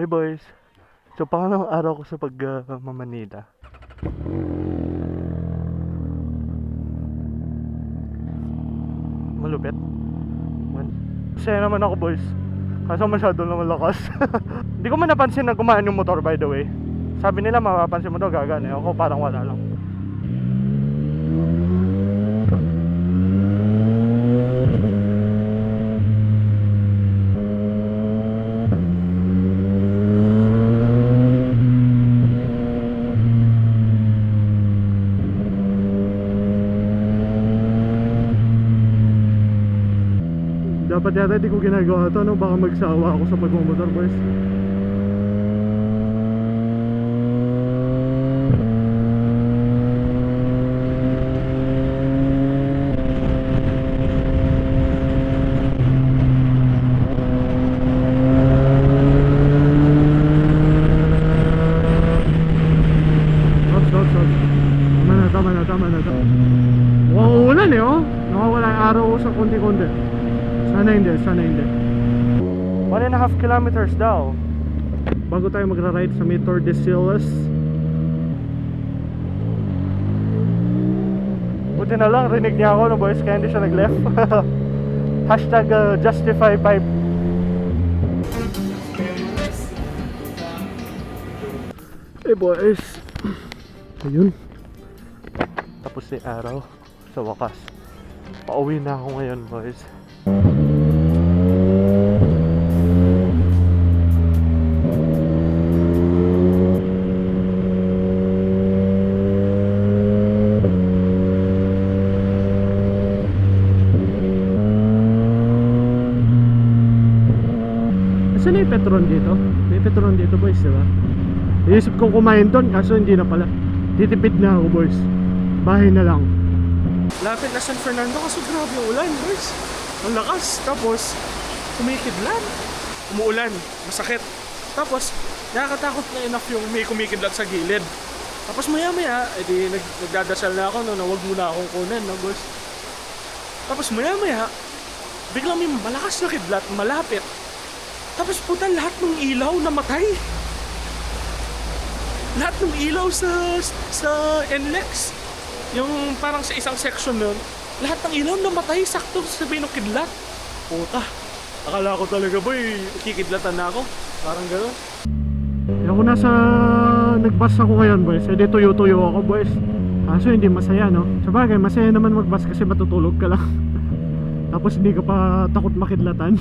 Hey boys, so pangalawang araw ko sa pag-Manila. Malupit. Masaya naman ako boys. Kaso masyado lang malakas. Hindi ko man napansin na gumaan yung motor by the way. Sabi nila mapapansin mo daw gagaan eh. Ako parang wala lang. Dapat yata di ko ginagawa to, no? Baka magsawa ako sa pagmumotor boys. Tama na. Mukhang uulan eh, oh. Nakawala yung araw ko sa konti-konti. Sana hindi. 1.5 kilometers daw bago tayo magra-ride sa may Tordesillas. Buti na lang rinig niya ako no boys, kaya hindi siya nag-left. Hashtag justify5. Hey boys, ayun, tapos na yung araw. Sa wakas pauwi na ako ngayon boys. Saan na yung Petron dito? May Petron dito boys, diba? Iisip kong kumain doon, kaso hindi na pala. Titipid na ako boys. Bahay na lang. Lapit na San Fernando, kaso grabe yung ulan boys. Ang lakas, tapos kumikidlat. Umuulan, masakit. Tapos nakakatakot na enough yung may kumikidlat sa gilid. Tapos maya edi nagdadasal na ako no, na wag muna akong kunin no boys. Tapos maya biglang may malakas na kidlat, malapit. Tapos puta, lahat ng ilaw namatay. Lahat ng ilaw sa NLEX, yung parang sa isang section nun, lahat ng ilaw namatay sakto sa ng kidlat. Puta, akala ko talaga boy, kikidlatan na ako. Parang gano'n. Ako nagbus ako ngayon boys, edi tuyo-tuyo ako boys. Kaso hindi masaya no. Sabagay, masaya naman magbus kasi matutulog ka lang. Tapos hindi ka pa takot makidlatan.